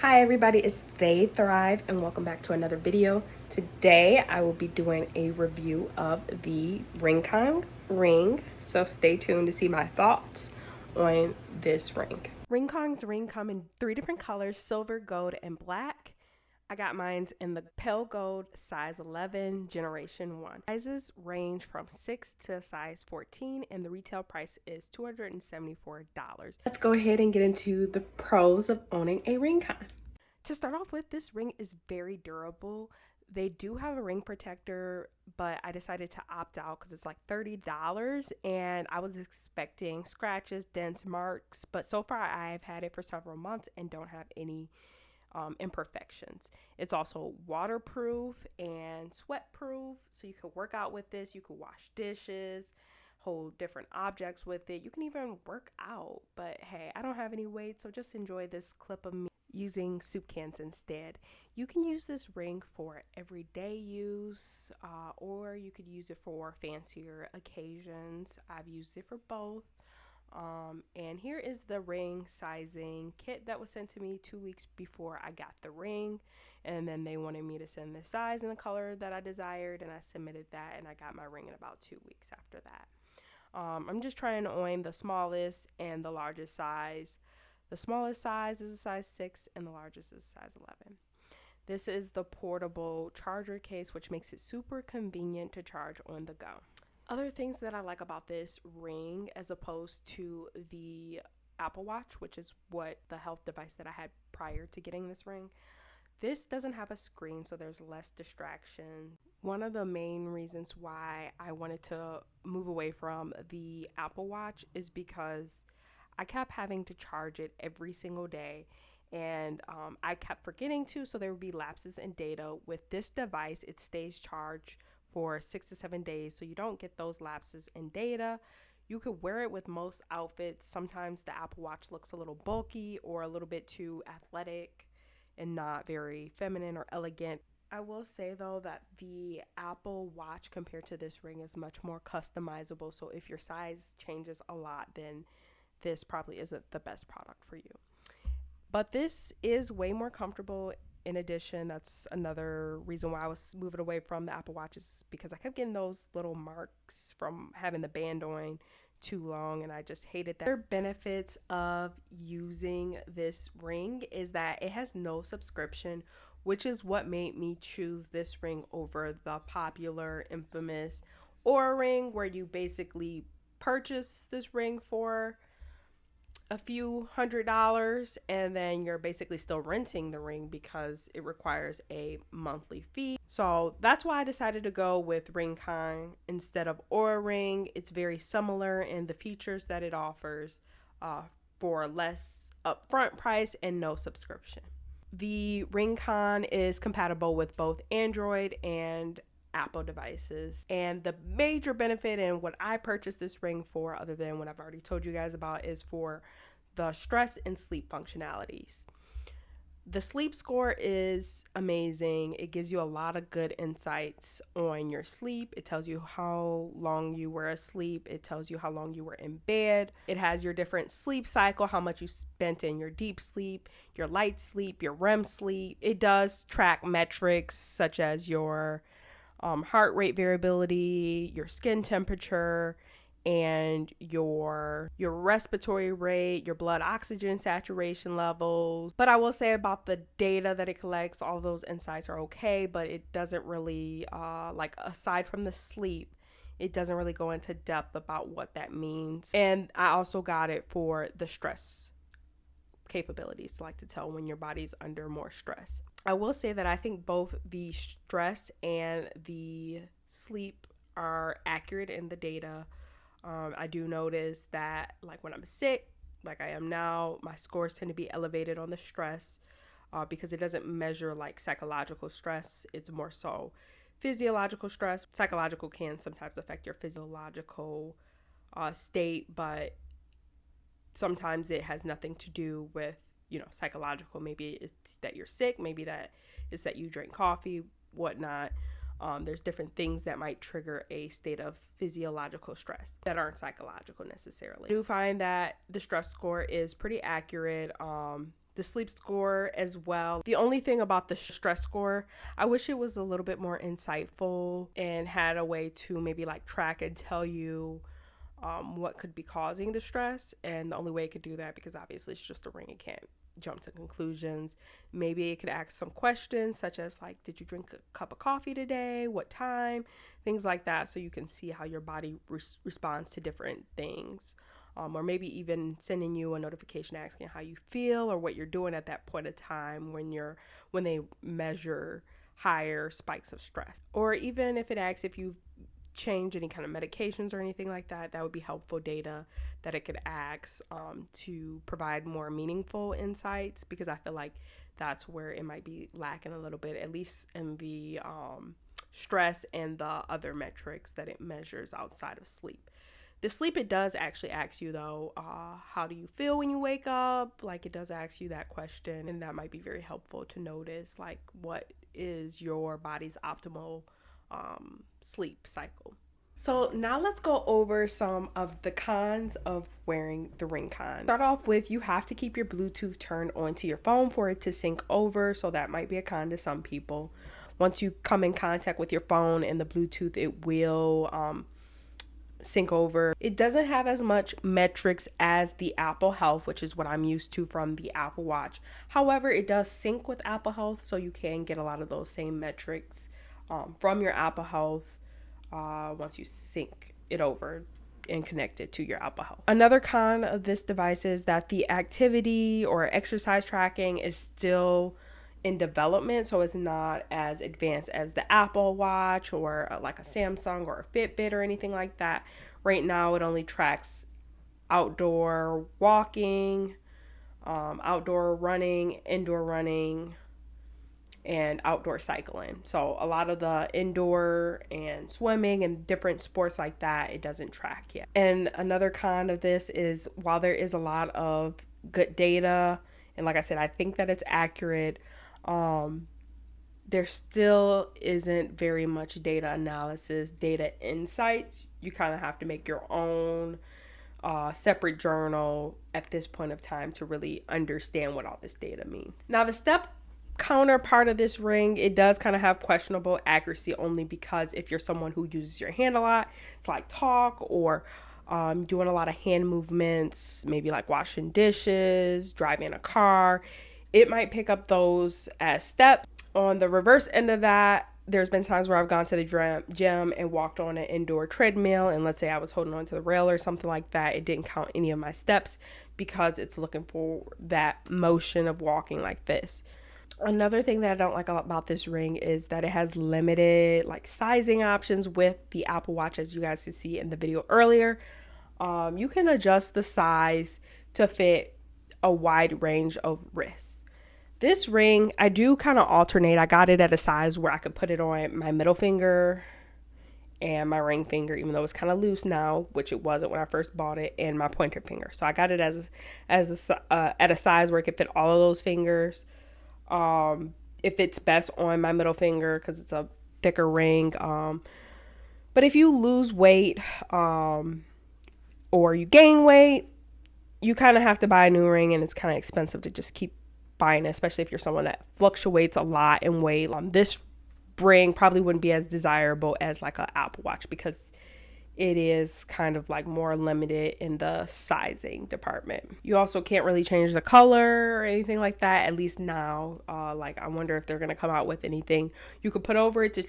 Hi everybody, it's They Thrive and welcome back to another video. Today I will be doing a review of the Ringconn ring, so stay tuned to see my thoughts on this ring. Ringconn's ring come in three different colors: silver, gold, and black. I got mine's in the pale gold, size 11, generation 1. Sizes range from 6 to size 14 and the retail price is $274. Let's go ahead and get into the pros of owning a Ringconn. To start off with, this ring is very durable. They do have a ring protector, but I decided to opt out because it's like $30 and I was expecting scratches, dents, marks, but so far I've had it for several months and don't have any imperfections. It's also waterproof and sweat proof, so you can work out with this. You can wash dishes, hold different objects with it. You can even work out, but hey, I don't have any weight, so just enjoy this clip of me using soup cans instead. You can use this ring for everyday use, or you could use it for fancier occasions. I've used it for both. And here is the ring sizing kit that was sent to me 2 weeks before I got the ring, and then they wanted me to send the size and the color that I desired, and I submitted that, and I got my ring in about 2 weeks after that. I'm just trying to own the smallest and the largest size. The smallest size is a size 6 and the largest is a size 11. This is the portable charger case, which makes it super convenient to charge on the go. Other things that I like about this ring as opposed to the Apple Watch, which is what the health device that I had prior to getting this ring, this doesn't have a screen, so there's less distraction. One of the main reasons why I wanted to move away from the Apple Watch is because I kept having to charge it every single day, and I kept forgetting to, so there would be lapses in data. With this device, it stays charged for 6 to 7 days, so you don't get those lapses in data. You could wear it with most outfits. Sometimes the Apple Watch looks a little bulky or a little bit too athletic and not very feminine or elegant. I will say though that the Apple Watch compared to this ring is much more customizable, so if your size changes a lot, then this probably isn't the best product for you. But this is way more comfortable. In addition, that's another reason why I was moving away from the Apple Watch, is because I kept getting those little marks from having the band on too long, and I just hated that. Other benefits of using this ring is that it has no subscription, which is what made me choose this ring over the popular, infamous Oura ring, where you basically purchase this ring for a few $100s and then you're basically still renting the ring because it requires a monthly fee. So that's why I decided to go with Ringconn instead of Oura ring. It's very similar in the features that it offers for less upfront price and no subscription. The Ringconn is compatible with both Android and Apple devices, and the major benefit and what I purchased this ring for, other than what I've already told you guys about, is for the stress and sleep functionalities. The sleep score is amazing. It gives you a lot of good insights on your sleep. It tells you how long you were asleep. It tells you how long you were in bed. It has your different sleep cycle, how much you spent in your deep sleep, your light sleep, your REM sleep. It does track metrics such as your heart rate variability, your skin temperature, and your respiratory rate, your blood oxygen saturation levels. But I will say about the data that it collects, all those insights are okay, but it doesn't really, like aside from the sleep, it doesn't really go into depth about what that means. And I also got it for the stress capabilities, like to tell when your body's under more stress. I will say that I think both the stress and the sleep are accurate in the data. I do notice that, like when I'm sick, like I am now, my scores tend to be elevated on the stress because it doesn't measure like psychological stress. It's more so physiological stress. Psychological can sometimes affect your physiological state, but sometimes it has nothing to do with, psychological. Maybe it's that you're sick. Maybe that it's that you drink coffee, whatnot. There's different things that might trigger a state of physiological stress that aren't psychological necessarily. I do find that the stress score is pretty accurate. the sleep score as well. The only thing about the stress score, I wish it was a little bit more insightful and had a way to maybe like track and tell you what could be causing the stress. And the only way it could do that, because obviously it's just a ring, it can't jump to conclusions. Maybe it could ask some questions such as like, did you drink a cup of coffee today? What time? Things like that, so you can see how your body responds to different things. Or maybe even sending you a notification asking how you feel or what you're doing at that point of time when they measure higher spikes of stress. Or even if it asks if you've changed any kind of medications or anything like that, that would be helpful data that it could ask to provide more meaningful insights, because I feel like that's where it might be lacking a little bit, at least in the stress and the other metrics that it measures outside of sleep. The sleep, it does actually ask you though, how do you feel when you wake up? Like, it does ask you that question, and that might be very helpful to notice, like, what is your body's optimal sleep cycle. So now let's go over some of the cons of wearing the Ringconn. Start off with, you have to keep your Bluetooth turned onto your phone for it to sync over, so that might be a con to some people. Once you come in contact with your phone and the Bluetooth, it will sync over. It doesn't have as much metrics as the Apple Health, which is what I'm used to from the Apple Watch. However, it does sync with Apple Health, so you can get a lot of those same metrics from your Apple Health once you sync it over and connect it to your Apple Health. Another con of this device is that the activity or exercise tracking is still in development, so it's not as advanced as the Apple Watch or like a Samsung or a Fitbit or anything like that. Right now it only tracks outdoor walking, outdoor running, indoor running, and outdoor cycling. So a lot of the indoor and swimming and different sports like that, it doesn't track yet. And another con of this is, while there is a lot of good data, and like I said, I think that it's accurate, there still isn't very much data analysis, data insights. You kind of have to make your own separate journal at this point of time to really understand what all this data means. Now, the step counterpart of this ring, it does kind of have questionable accuracy, only because if you're someone who uses your hand a lot, it's like talk or doing a lot of hand movements, maybe like washing dishes, driving a car, it might pick up those as steps. On the reverse end of that, there's been times where I've gone to the gym and walked on an indoor treadmill, and let's say I was holding on to the rail or something like that, it didn't count any of my steps because it's looking for that motion of walking like this. Another thing that I don't like about this ring is that it has limited like sizing options with the Apple Watch, as you guys can see in the video earlier. You can adjust the size to fit a wide range of wrists. This ring, I do kind of alternate. I got it at a size where I could put it on my middle finger and my ring finger, even though it's kind of loose now, which it wasn't when I first bought it, and my pointer finger. So I got it at a size where it could fit all of those fingers. It fits best on my middle finger because it's a thicker ring. But if you lose weight or you gain weight, you kind of have to buy a new ring, and it's kind of expensive to just keep buying, especially if you're someone that fluctuates a lot in weight. This ring probably wouldn't be as desirable as like an Apple Watch because it is kind of like more limited in the sizing department. You also can't really change the color or anything like that, at least now. Like, I wonder if they're going to come out with anything you could put over it to,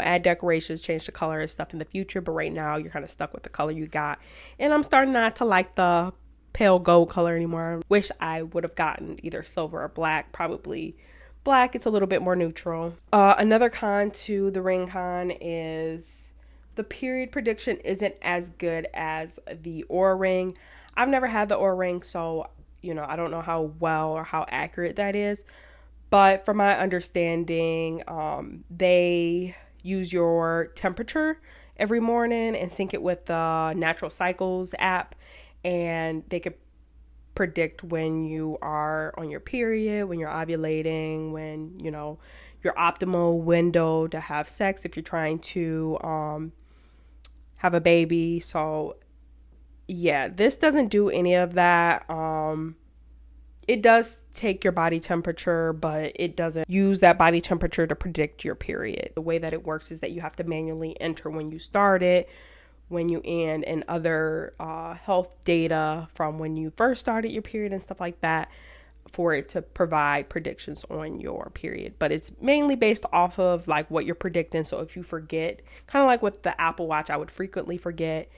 add decorations, change the color and stuff in the future. But right now you're kind of stuck with the color you got. And I'm starting not to like the pale gold color anymore. Wish I would have gotten either silver or black, probably black. It's a little bit more neutral. Another con to the Ringconn is the period prediction isn't as good as the Oura Ring. I've never had the Oura Ring, so I don't know how well or how accurate that is. But from my understanding, they use your temperature every morning and sync it with the Natural Cycles app, and they could predict when you are on your period, when you're ovulating, when your optimal window to have sex if you're trying to have a baby. So yeah, this doesn't do any of that. it does take your body temperature, but it doesn't use that body temperature to predict your period. The way that it works is that you have to manually enter when you start it, when you end, and other health data from when you first started your period and stuff like that, for it to provide predictions on your period. But it's mainly based off of like what you're predicting. So if you forget, kind of like with the Apple Watch, I would frequently forget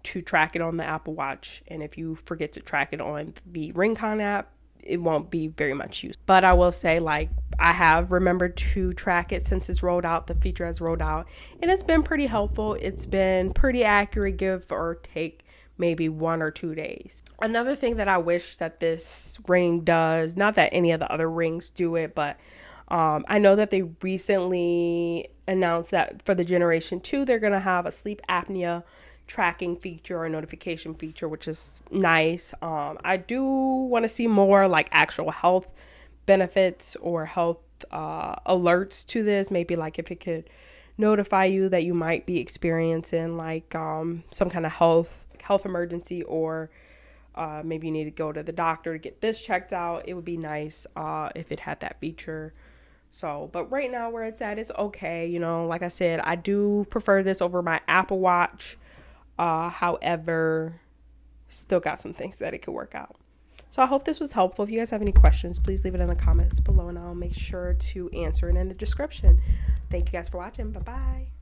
to track it on the Apple Watch, and if you forget to track it on the Ringconn app, it won't be very much use. But I will say, like, I have remembered to track it since it's rolled out. The feature has rolled out, and it's been pretty helpful. It's been pretty accurate, give or take maybe 1 or 2 days. Another thing that I wish that this ring does, not that any of the other rings do it, but I know that they recently announced that for the Generation 2, they're going to have a sleep apnea tracking feature or notification feature, which is nice. I do want to see more like actual health benefits or health alerts to this. Maybe like if it could notify you that you might be experiencing like some kind of health emergency, or maybe you need to go to the doctor to get this checked out. It would be nice if it had that feature. So, but right now where it's at is okay. You know, like I said, I do prefer this over my Apple Watch. However, still got some things that it could work out. So I hope this was helpful. If you guys have any questions, please leave it in the comments below, and I'll make sure to answer it in the description. Thank you guys for watching. Bye-bye.